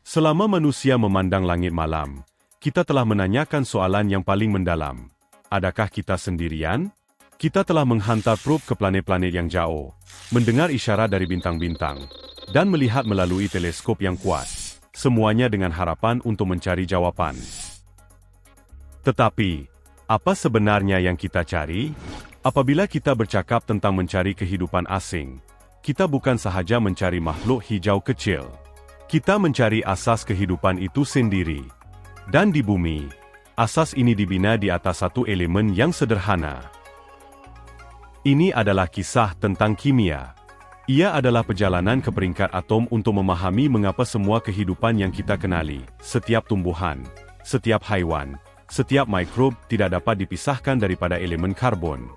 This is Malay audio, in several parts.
Selama manusia memandang langit malam, kita telah menanyakan soalan yang paling mendalam. Adakah kita sendirian? Kita telah menghantar probe ke planet-planet yang jauh, mendengar isyarat dari bintang-bintang, dan melihat melalui teleskop yang kuat. Semuanya dengan harapan untuk mencari jawaban. Tetapi, apa sebenarnya yang kita cari? Apabila kita bercakap tentang mencari kehidupan asing, kita bukan sahaja mencari makhluk hijau kecil. Kita mencari asas kehidupan itu sendiri. Dan di bumi, asas ini dibina di atas satu elemen yang sederhana. Ini adalah kisah tentang kimia. Ia adalah perjalanan ke peringkat atom untuk memahami mengapa semua kehidupan yang kita kenali, setiap tumbuhan, setiap haiwan, setiap mikrob tidak dapat dipisahkan daripada elemen karbon.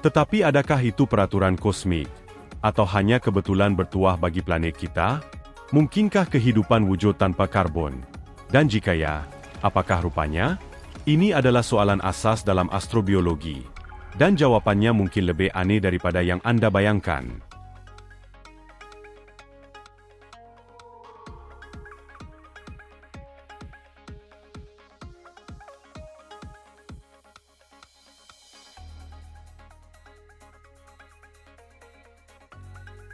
Tetapi adakah itu peraturan kosmik? Atau hanya kebetulan bertuah bagi planet kita? Mungkinkah kehidupan wujud tanpa karbon? Dan jika ya, apakah rupanya? Ini adalah soalan asas dalam astrobiologi. Dan jawapannya mungkin lebih aneh daripada yang Anda bayangkan.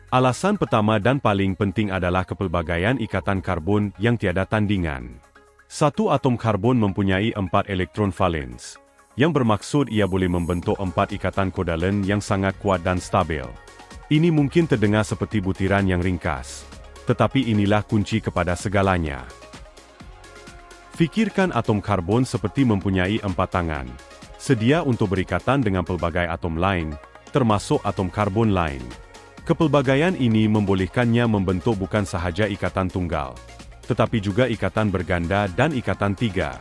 Alasan pertama dan paling penting adalah kepelbagaian ikatan karbon yang tiada tandingan. Satu atom karbon mempunyai 4 elektron valens, yang bermaksud ia boleh membentuk 4 ikatan kovalen yang sangat kuat dan stabil. Ini mungkin terdengar seperti butiran yang ringkas, tetapi inilah kunci kepada segalanya. Fikirkan atom karbon seperti mempunyai 4 tangan, sedia untuk berikatan dengan pelbagai atom lain, termasuk atom karbon lain. Kepelbagaian ini membolehkannya membentuk bukan sahaja ikatan tunggal, tetapi juga ikatan berganda dan ikatan tiga.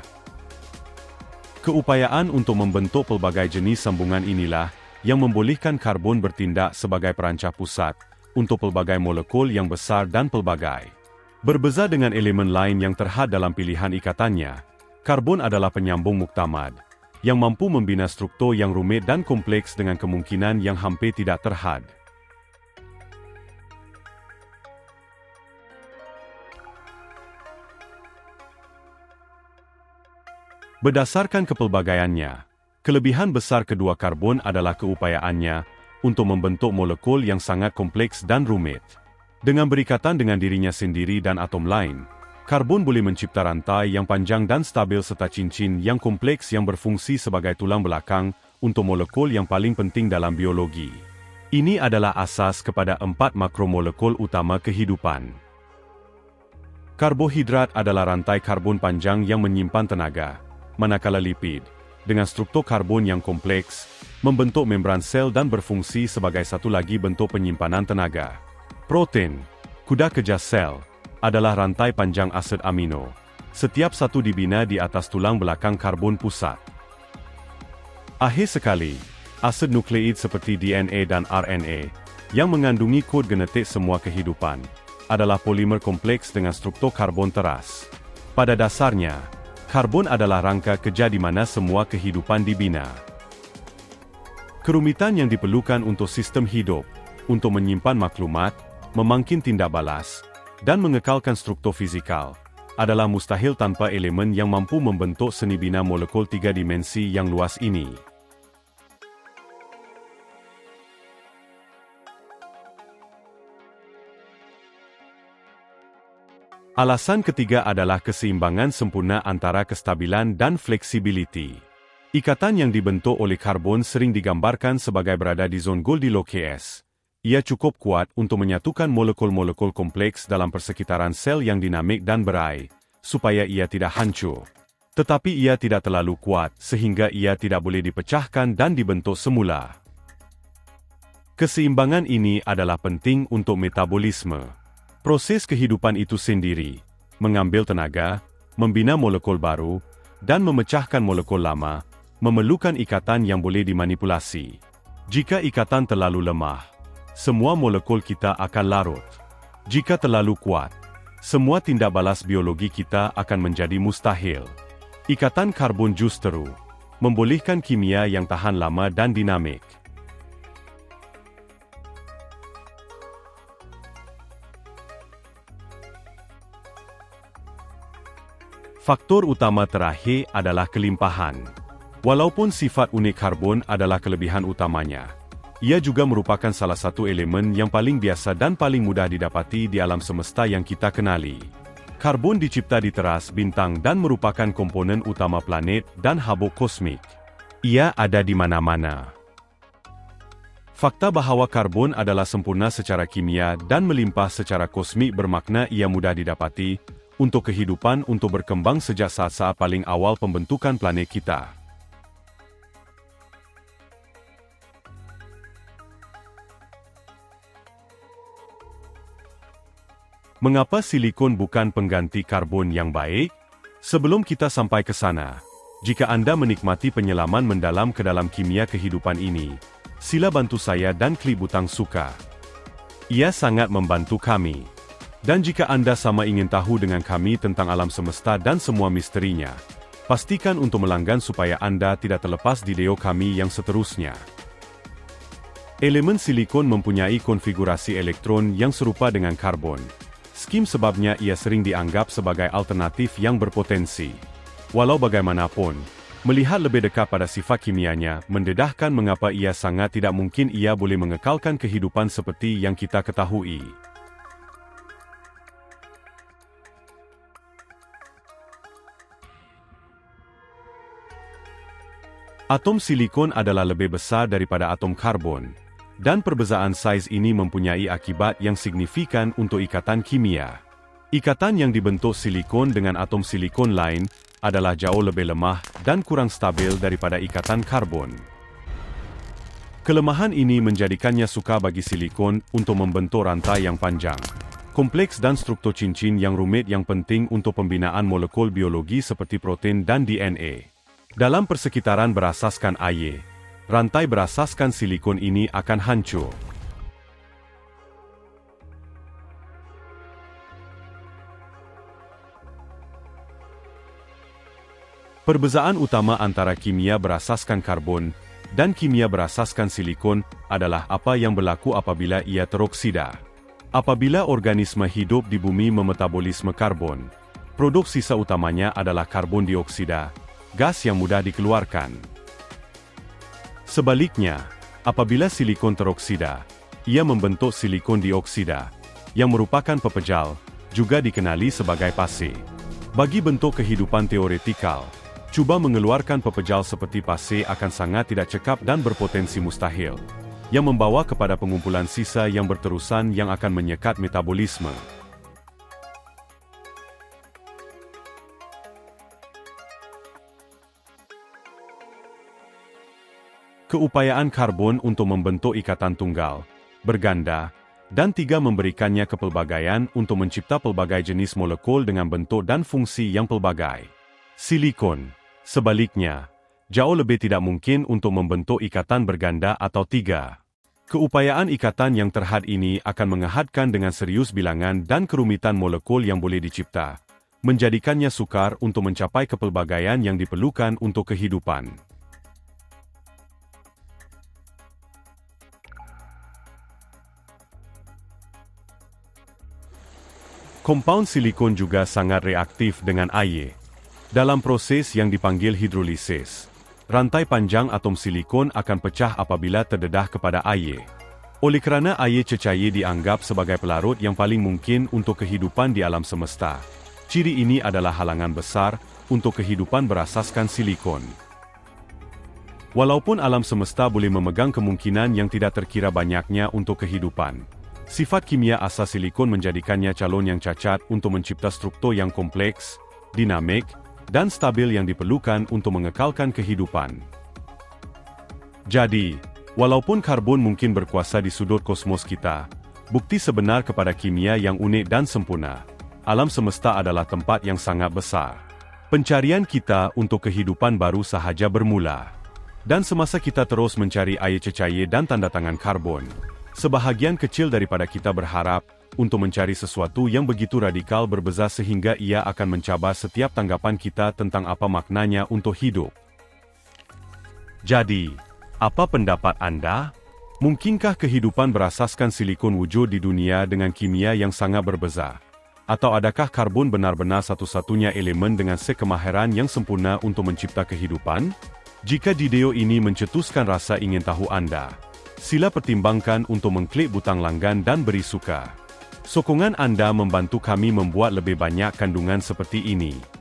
Keupayaan untuk membentuk pelbagai jenis sambungan inilah yang membolehkan karbon bertindak sebagai perancah pusat untuk pelbagai molekul yang besar dan pelbagai. Berbeza dengan elemen lain yang terhad dalam pilihan ikatannya, karbon adalah penyambung muktamad, yang mampu membina struktur yang rumit dan kompleks dengan kemungkinan yang hampir tidak terhad. Berdasarkan kepelbagaiannya, kelebihan besar kedua karbon adalah keupayaannya untuk membentuk molekul yang sangat kompleks dan rumit. Dengan berikatan dengan dirinya sendiri dan atom lain, karbon boleh mencipta rantai yang panjang dan stabil serta cincin yang kompleks yang berfungsi sebagai tulang belakang untuk molekul yang paling penting dalam biologi. Ini adalah asas kepada 4 makromolekul utama kehidupan. Karbohidrat adalah rantai karbon panjang yang menyimpan tenaga, manakala lipid, dengan struktur karbon yang kompleks, membentuk membran sel dan berfungsi sebagai satu lagi bentuk penyimpanan tenaga. Protein, kuda kejar sel, adalah rantai panjang asid amino. Setiap satu dibina di atas tulang belakang karbon pusat. Akhir sekali, asid nukleid seperti DNA dan RNA, yang mengandungi kod genetik semua kehidupan, adalah polimer kompleks dengan struktur karbon teras. Pada dasarnya, karbon adalah rangka kerja di mana semua kehidupan dibina. Kerumitan yang diperlukan untuk sistem hidup, untuk menyimpan maklumat, memangkin tindak balas, dan mengekalkan struktur fizikal, adalah mustahil tanpa elemen yang mampu membentuk seni bina molekul 3 dimensi yang luas ini. Alasan ketiga adalah keseimbangan sempurna antara kestabilan dan fleksibiliti. Ikatan yang dibentuk oleh karbon sering digambarkan sebagai berada di zon Goldilocks. Ia cukup kuat untuk menyatukan molekul-molekul kompleks dalam persekitaran sel yang dinamik dan berai, supaya ia tidak hancur. Tetapi ia tidak terlalu kuat sehingga ia tidak boleh dipecahkan dan dibentuk semula. Keseimbangan ini adalah penting untuk metabolisme. Proses kehidupan itu sendiri, mengambil tenaga, membina molekul baru, dan memecahkan molekul lama, memerlukan ikatan yang boleh dimanipulasi. Jika ikatan terlalu lemah, semua molekul kita akan larut. Jika terlalu kuat, semua tindak balas biologi kita akan menjadi mustahil. Ikatan karbon justru membolehkan kimia yang tahan lama dan dinamik. Faktor utama terakhir adalah kelimpahan. Walaupun sifat unik karbon adalah kelebihan utamanya, ia juga merupakan salah satu elemen yang paling biasa dan paling mudah didapati di alam semesta yang kita kenali. Karbon dicipta di teras bintang dan merupakan komponen utama planet dan habuk kosmik. Ia ada di mana-mana. Fakta bahawa karbon adalah sempurna secara kimia dan melimpah secara kosmik bermakna ia mudah didapati untuk kehidupan untuk berkembang sejak saat-saat paling awal pembentukan planet kita. Mengapa silikon bukan pengganti karbon yang baik? Sebelum kita sampai ke sana, jika Anda menikmati penyelaman mendalam ke dalam kimia kehidupan ini, sila bantu saya dan klik butang suka. Ia sangat membantu kami. Dan jika Anda sama ingin tahu dengan kami tentang alam semesta dan semua misterinya, pastikan untuk melanggan supaya Anda tidak terlepas di video kami yang seterusnya. Elemen silikon mempunyai konfigurasi elektron yang serupa dengan karbon. Skim sebabnya ia sering dianggap sebagai alternatif yang berpotensi. Walau bagaimanapun, melihat lebih dekat pada sifat kimianya, mendedahkan mengapa ia sangat tidak mungkin ia boleh mengekalkan kehidupan seperti yang kita ketahui. Atom silikon adalah lebih besar daripada atom karbon, dan perbezaan saiz ini mempunyai akibat yang signifikan untuk ikatan kimia. Ikatan yang dibentuk silikon dengan atom silikon lain adalah jauh lebih lemah dan kurang stabil daripada ikatan karbon. Kelemahan ini menjadikannya sukar bagi silikon untuk membentuk rantai yang panjang, kompleks dan struktur cincin yang rumit yang penting untuk pembinaan molekul biologi seperti protein dan DNA. Dalam persekitaran berasaskan air, rantai berasaskan silikon ini akan hancur. Perbezaan utama antara kimia berasaskan karbon dan kimia berasaskan silikon adalah apa yang berlaku apabila ia teroksida. Apabila organisme hidup di bumi memetabolisme karbon, produk sisa utamanya adalah karbon dioksida, gas yang mudah dikeluarkan. Sebaliknya, apabila silikon teroksida, ia membentuk silikon dioksida, yang merupakan pepejal, juga dikenali sebagai pasir. Bagi bentuk kehidupan teoretikal, cuba mengeluarkan pepejal seperti pasir akan sangat tidak cekap dan berpotensi mustahil, yang membawa kepada pengumpulan sisa yang berterusan yang akan menyekat metabolisme. Keupayaan karbon untuk membentuk ikatan tunggal, berganda, dan tiga memberikannya kepelbagaian untuk mencipta pelbagai jenis molekul dengan bentuk dan fungsi yang pelbagai. Silikon, sebaliknya, jauh lebih tidak mungkin untuk membentuk ikatan berganda atau tiga. Keupayaan ikatan yang terhad ini akan mengehadkan dengan serius bilangan dan kerumitan molekul yang boleh dicipta, menjadikannya sukar untuk mencapai kepelbagaian yang diperlukan untuk kehidupan. Kompaun silikon juga sangat reaktif dengan air. Dalam proses yang dipanggil hidrolisis, rantai panjang atom silikon akan pecah apabila terdedah kepada air. Oleh kerana air cecair dianggap sebagai pelarut yang paling mungkin untuk kehidupan di alam semesta, ciri ini adalah halangan besar untuk kehidupan berasaskan silikon. Walaupun alam semesta boleh memegang kemungkinan yang tidak terkira banyaknya untuk kehidupan, sifat kimia asas silikon menjadikannya calon yang cacat untuk mencipta struktur yang kompleks, dinamik, dan stabil yang diperlukan untuk mengekalkan kehidupan. Jadi, walaupun karbon mungkin berkuasa di sudut kosmos kita, bukti sebenar kepada kimia yang unik dan sempurna, alam semesta adalah tempat yang sangat besar. Pencarian kita untuk kehidupan baru sahaja bermula. Dan semasa kita terus mencari air cecair dan tanda tangan karbon, sebahagian kecil daripada kita berharap untuk mencari sesuatu yang begitu radikal berbeza sehingga ia akan mencabar setiap tanggapan kita tentang apa maknanya untuk hidup. Jadi, apa pendapat Anda? Mungkinkah kehidupan berasaskan silikon wujud di dunia dengan kimia yang sangat berbeza? Atau adakah karbon benar-benar satu-satunya elemen dengan sekemahiran yang sempurna untuk mencipta kehidupan? Jika video ini mencetuskan rasa ingin tahu anda, sila pertimbangkan untuk mengklik butang langgan dan beri suka. Sokongan anda membantu kami membuat lebih banyak kandungan seperti ini.